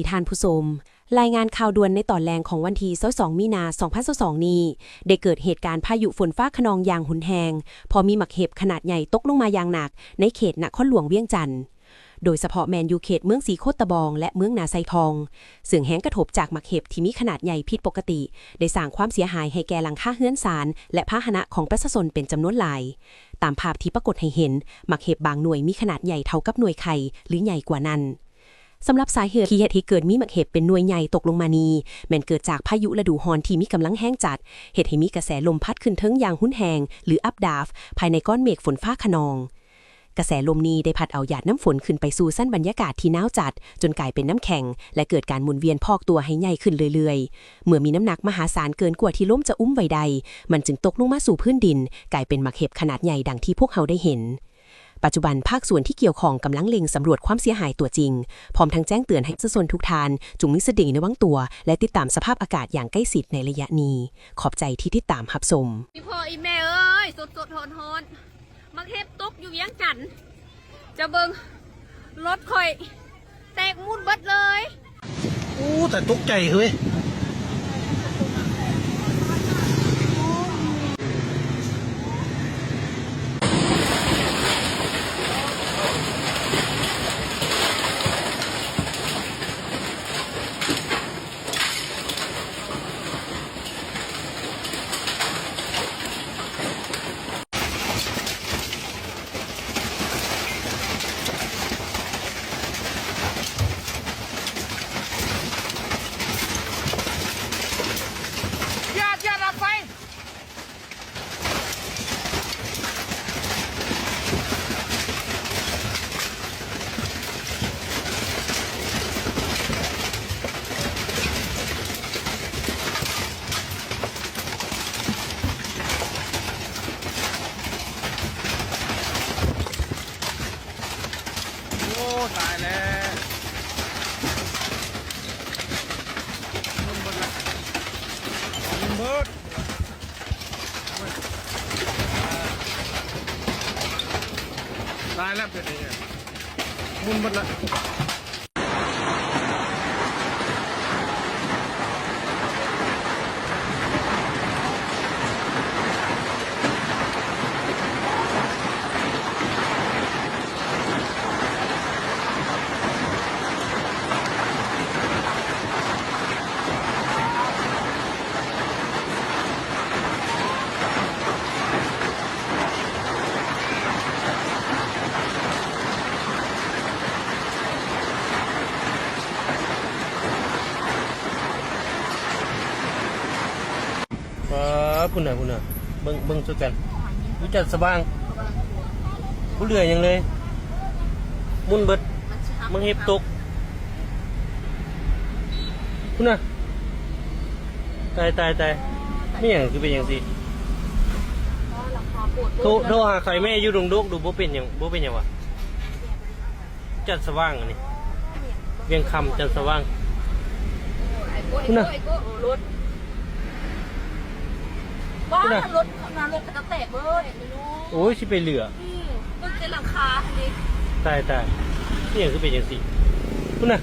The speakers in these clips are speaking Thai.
ท่านผู้ชมรายงานข่าวด่วนในตอนแรงของวันที่22มีนา2022นี้ได้เกิดเหตุการณ์พายุฝนฟ้าคะนองอย่างหุนแรงพอมีหมักเห็บขนาดใหญ่ตกลงมาอย่างหนักในเขตนครหลวงเวียงจันทน์โดยเฉพาะแมนยูเขตเมืองสีโคตตะบองและเมืองนาไซทองเสื่องแห้งกระทบจากหมักเห็บที่มีขนาดใหญ่ผิดปกติได้สร้างความเสียหายให้แก่หลังคาเฮือนศาลและพาหนะของประชาชนเป็นจำนวนหลายตามภาพที่ปรากฏให้เห็นหมักเห็บบางหน่วยมีขนาดใหญ่เท่ากับหน่วยไข่หรือใหญ่กว่านั้นสำหรับสาเหตุที่เกิดมีหมักเห็บเป็นหน่วยใหญ่ตกลงมานี้แม้นเกิดจากพายุฤดูร้อนที่มีกำลังแห้งจัดเหตุให้มีกระแสลมพัดขึ้นเทิงอย่างหุ้นแหงหรืออัปดาฟภายในก้อนเมฆฝนฟ้าคะนองกระแสลมนี้ได้พัดเอาหยาดน้ำฝนขึ้นไปสู่สั้นบรรยากาศที่หนาวจัดจนกลายเป็นน้ำแข็งและเกิดการหมุนเวียนพอกตัวให้ใหญ่ขึ้นเรื่อยๆเมื่อมีน้ำหนักมหาศาลเกินกว่าที่ลมจะอุ้มไว้ใดมันจึงตกลงมาสู่พื้นดินกลายเป็นหมักเห็บขนาดใหญ่ดังที่พวกเขาได้เห็นปัจจุบันภาคส่วนที่เกี่ยวข้องกำลังเล็งสำรวจความเสียหายตัวจริงพร้อมทั้งแจ้งเตือนให้ประชาชนทุกท่านจงมีสติระวังตัวและติดตามสภาพอากาศอย่างใกล้ชิดในระยะนี้ขอบใจที่ติดตามรับชมอีพ่ออีแม่เอ้ยสดๆฮอนๆมักเห็บตกอยู่เวียงจันทน์จะเบิ่งรถข่อยแตกมุนเบิดเลยโอ้แต่ตกใจเฮ้ยตายแล้วเบิร์ดตายแล้วเป็นยังไงมุนเบิร์ดละคุณน่ะเบิ่งช่วยกันรู้จักสว่างผู้เรือยังเลยมุนเบิดมึงเห็บตกคุณน่ะตายไม่อย่างคือเป็นอย่างสิโทรหาใครแม่อยู่ดงดกดูบ่เป็นอย่างวะจัดสว่างอันนี้เวียงคำจัดสว่างคุณน่ะบ้านรถกระแตกเบิดไม่รู้โอ้ยสิไปเหลือมันเป็นหลังคาดิตายนี่อย่างคือเป็นอย่างสิคุณน่ะ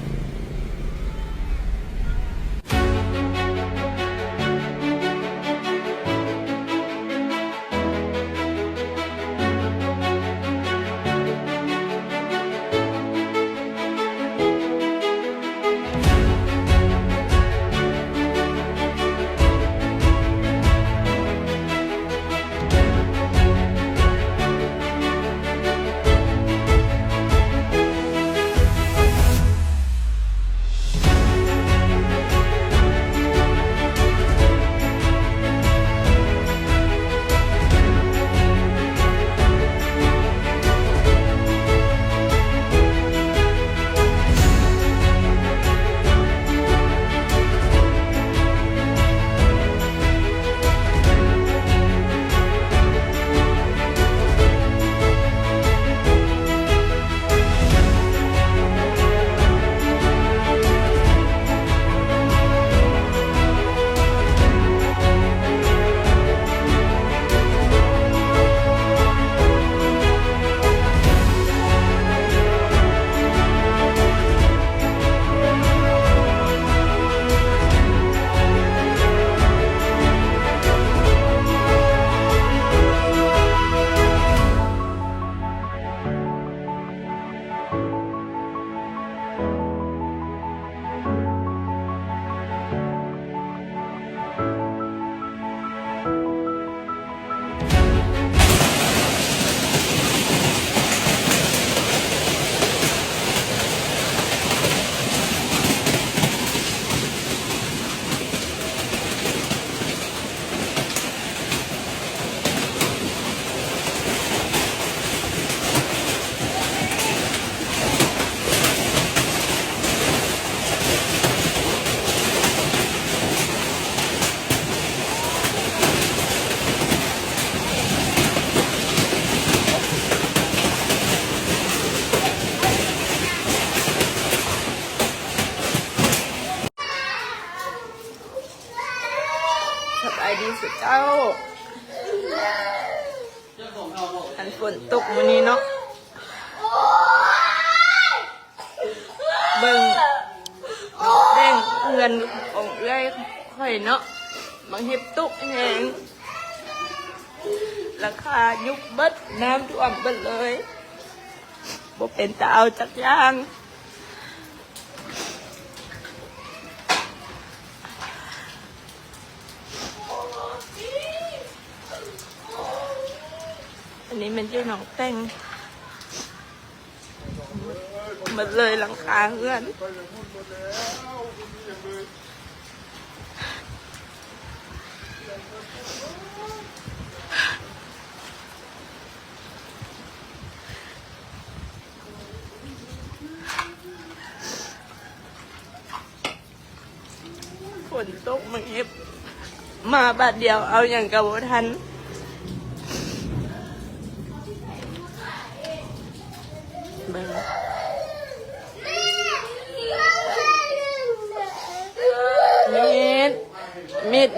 สุดเจ้าอันฝนตกมื้อนี้เนาะเบิ่งแดงเงินของเอื้อยค่อยเนาะบางเห็บตุกแหงราคายุบเบิดน้ำท่วมเบิดเลยบ่เป็นตาเอาจักอย่างอันนี้มันอยู่หนองแตงหมดเลยหลังคาเฮือนฝนตกมันเห็บมาบาดเดียวเอาอย่างกับบ่ทันเบิ่งมิด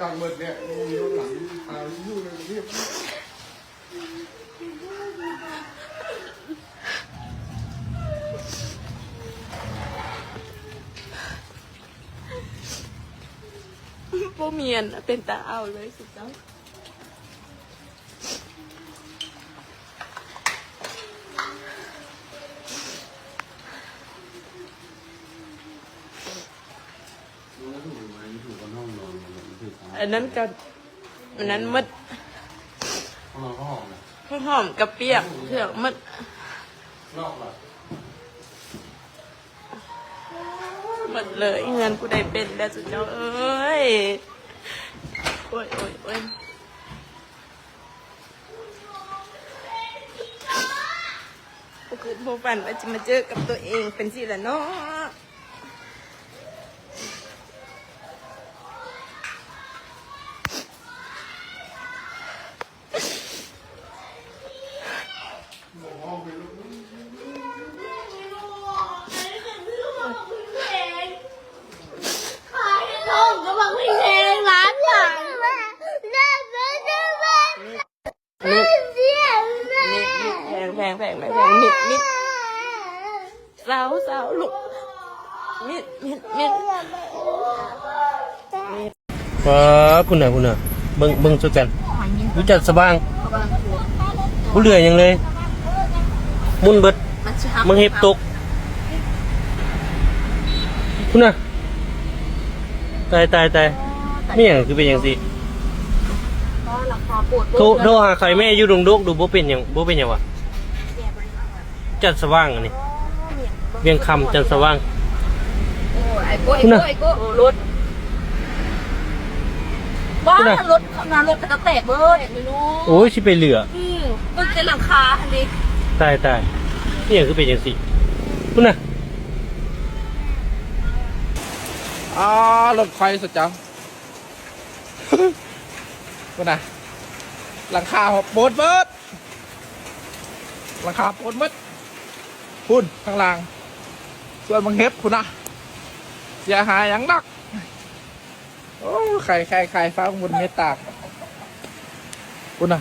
กลางมืดเนี่ยมีรถหลังพาอยู่เลยเรียบ บ่เมียนเป็นตาเอาเลยสุดเจ้าอันนั้นกับอันนั้นมัดข้าวหอมกับเปียกเผือกมัดหมดเลยเงินกูได้เป็นแล้วสุดเจ้าเอ้ยโอ้ยกูคือโบฝันว่าจะมาเจอกับตัวเองเป็นสิละเนาะแพงมิดสาวลูกมิดคุณน่ะเบิ่งช่วยกันรู้จักสว่างผู้เหลือยังเลยมุ่นเบิดมึงเห็บตกคุณน่ะตายไม่อย่างคือเป็นอย่างสิโทรหาใครแม่อยู่ดงดกดูบ่เป็นอย่างวะจัดสว่างอันนี้เวียงคำจัดสว่างไอ้โก้รถบ้ารถงานรถกระแตกเบิดไม่รู้โอ้ยสิไปเหลือมันเป็นหลังคาอันนี้ตายนี่อย่างคือเป็นอย่างสิคุณน่ะรถไฟสุดจังคุณน่ะหลังคาหอบโบดเบิดหลังคาโบดเบิดคุณข้างล่างส่วนบางเฮ็บคุณน่ะเสียหายอย่างหนักโอ้ไข่ฟ้าบนเม็ดตากคุณน่ะ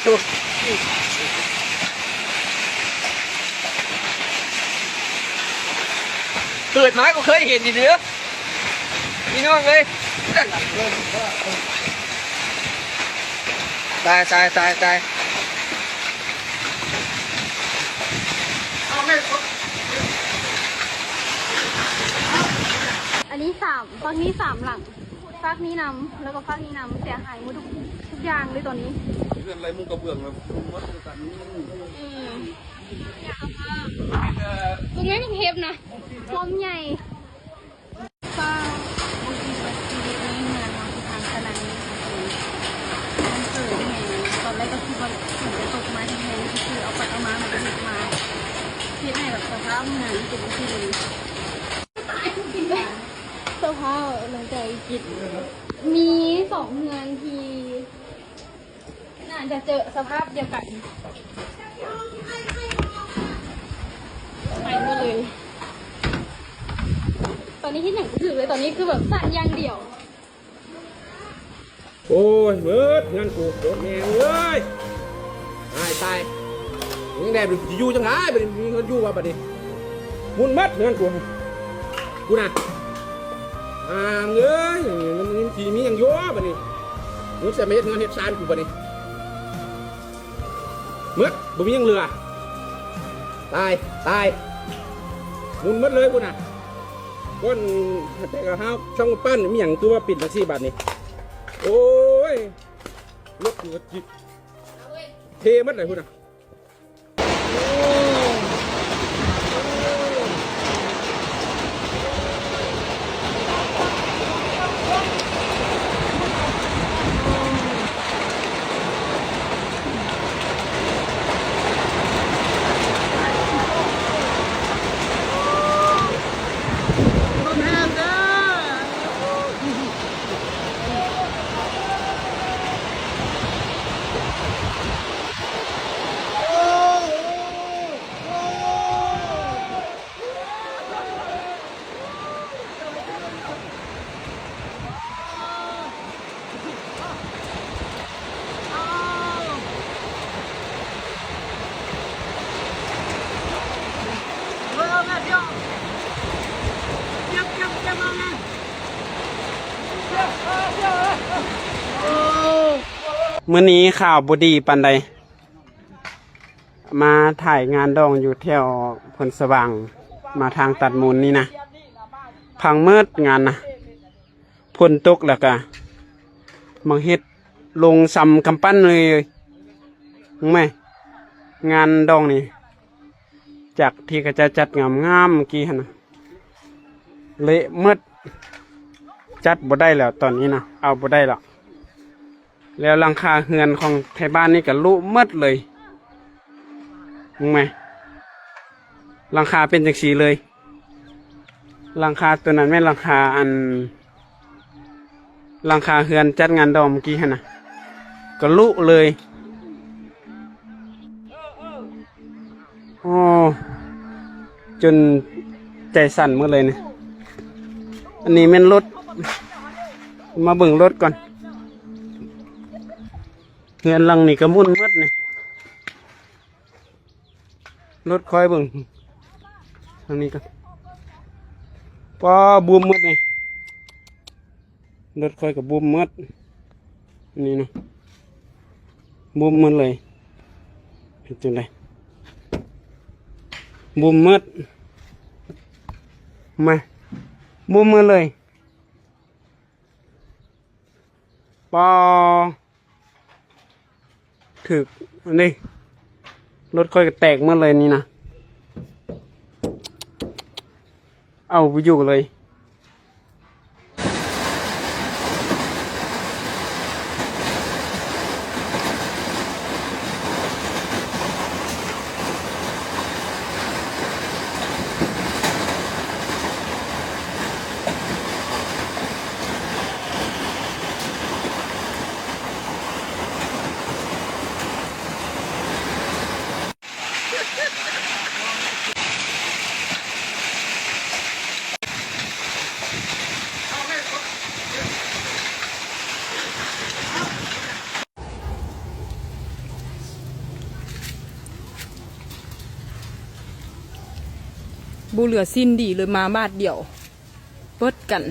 ถูก กิดมาก็เคยเห็นดีเด้อพี่น้องเลยตายอันนี้ฟักนี้3หลังฟักนี้นำแล้วก็ฟักนี้นำเสียหายหมดทุกอย่างเลยตอนนี้เรื่องอะไรมุงกระเบื้องแบบมดกัน ตรงนี้มันเทปนะพร้อมใหญ่ฟ้าบางทีแบบชีวิตนี้เหมือนเราทางขนาดนี้มันเกิดยังไงตอนแรกก็คิดว่าฝนจะตกมาแทนที่คือเอาไปเอามามันก็หยุดมาคิดให้แบบสภาพงานเป็นที่ดีสภาพหลังจากกิจมี2 เดือนที่น่าจะเจอสภาพเดียวกันไปหมดเลยตอนนี้ที่ไหนก็ถือเลยตอนนี้คือแบบสั่นอย่างเดียว โอ้ยเบิดงานกูโดนแมงเอ้ยตายยังได้ไปอยู่จังไงไปมีเงินอยู่ว่าบัดนี้มุนมัดงานกูน่ะเอ้ยมันทีมีอย่างยั่วบัดนี้มึงจะไม่เฮ็ดงานเฮ็ดซานกูบัดนี้เมื่อบ่มียังเหลือตายมุนมัดเลยกูน่ะก้นแต่ก็ห้าวช่องปั้นมีอย่างตัวปิดมา4 บาทนี่โอ้ยรถกูจิเทมัดเลยคุณอ่ะมื้อนี้ข่าวบดีปันใดมาถ่ายงานดองอยู่แถวพลสว่างมาทางตัดมูลนี่นะพังเมิดงานนะพลตกแล้วก็มังเฮ็ดลงซ้ำกำปั้นเลยรู้ไหมงานดองนี่จากที่ก็จะจัดงามเมื่อกี้นะเละเมิดจัดบ่ได้แล้วตอนนี้นะเอาบ่ได้แล้วแล้วหลังคาเฮือนของไทยบ้านนี่ก็ลุมืดเลยมึงไหมหลังคาเป็นจังสีเลยหลังคาตัวนั้นไม่หลังคาหลังคาเฮือนจัดงานดอมเมื่อกี้ฮะนะก็ลุเลยโอ้จนใจสั่นเมื่อเลยเนี่ยอันนี้แม่นรถมาเบิ่งรถก่อนเงินลังนี่ก็มุ่นมืดเนี่ยรถคอยเบิ่งทางนี้ก็พอบูมมืดเลยรถคอยกับบูมมืดนี่เนาะบูมมืดเลยเห็นจังไดบูมมืดมาบูมมืดเลยปอถึกอันนี้รถค่อยแตกเมื่อเลยนี่นะเอาไปอยู่เลย บ่เหลือสิ้นดีเลยมาบาทเดียวเบิดกัน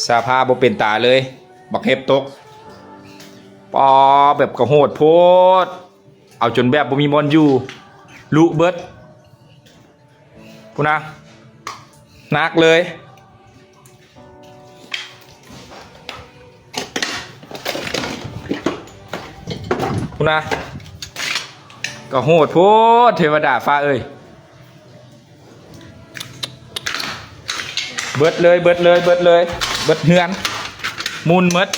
สาภาพบ่เป็นตาเลยบักเห็บตกปอแบบกระโหดโพดเอาจนแบบบ่มีมอนอยู่ลุเบิดพูนะนักเลยพูนะกระโหดโพดเทวดาฟ้าเอ้ยเบิดเลยเบิดเลยเบิดเลยเบิดเฮือนมูลเบิด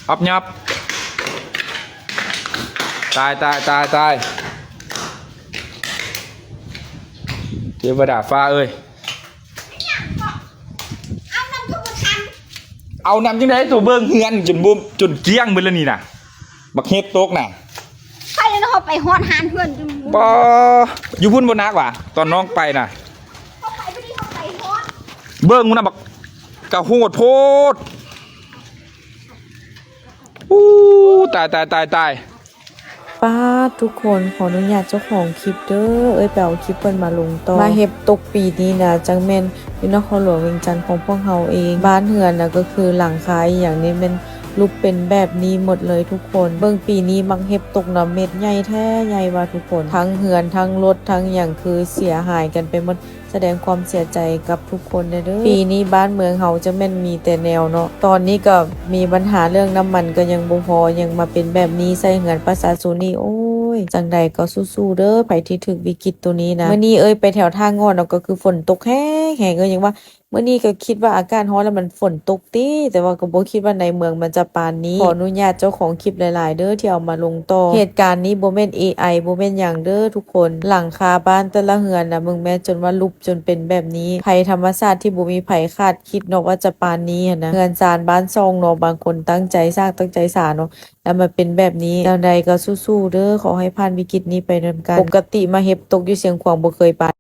อับยับตายตายตายตายเทวดาฟ้าเอ้ยเอานำจังไดตัวเบิ่งเฮือนจนบุมจนเกลี้ยงเบิดแล้วนี่น่ะบักเฮ็ดตกน่ะ ใครแล้วเขาไปฮอดหานเพื่อนจน บ่อยู่พุ่นบ่นักว่ะตอนน้องไปน่ะ เขาไปพอดีเขาไปฮอด เบิ่งมึงน่ะบักกะโหดโพดอู้ตายตายตายตาย ป้าทุกคนขออนุญาตเจ้าของคลิปเด้อเอ้ยไปเอาคลิปเพิ่นมาลงต่อมาเฮ็บตกปีนี้นะจังแม่นอยู่นครหลวงเวียงจันทน์ของพวกเฮาเองบ้านเฮือนน่ะก็คือหลังคาอหย่างนี้เป็นรูปเป็นแบบนี้หมดเลยทุกคนเบิ่งปีนี้มักเฮ็บตกน้ำเม็ดใหญ่แท้ใหญ่ว่าทุกคนทั้งเฮือนทั้งรถทั้งอย่างคือเสียหายกันไปหมดแสดงความเสียใจกับทุกคนเด้อปีนี้บ้านเมืองเฮาจะแม่นมีแต่แนวเนาะตอนนี้ก็มีปัญหาเรื่องน้ำมันก็ยังบ่พอยังมาเป็นแบบนี้ใส่เฮือนประชาชนนี่โอ้ยจังใดก็สู้ๆเด้อไปที่ถึกวิกฤตตัวนี้นะมื้อนี้เอ้ยไปแถวท่างอนเนาะก็คือฝนตกแห้งแห้งก็ยังว่ามื้อนี้ก็คิดว่าอากาศร้อนแล้วมันฝนตกติแต่ว่าก็บ่คิดว่าในเมืองมันจะปานนี้ขออนุญาตเจ้าของคลิปหลายๆเด้อที่เอามาลงต่อเหตุการณ์นี้บ่แม่น AI บ่แม่นหยังเด้อทุกคนหลังคาบ้านแต่ละเรือนน่ะมึงแม่จนว่าลุบจนเป็นแบบนี้ภัยธรรมชาติที่บ่มีไผคาดคิดเนาะว่าจะปานนี้หันนะเรือนซานบ้านซองเนาะบางคนตั้งใจสร้างตั้งใจสร้างเนาะแล้วมาเป็นแบบนี้แล้วใดก็สู้ๆเด้อขอให้ผ่านวิกฤตนี้ไปนำกันปกติมาเฮ็บตกอยู่เสียงขวางบ่เคยปาน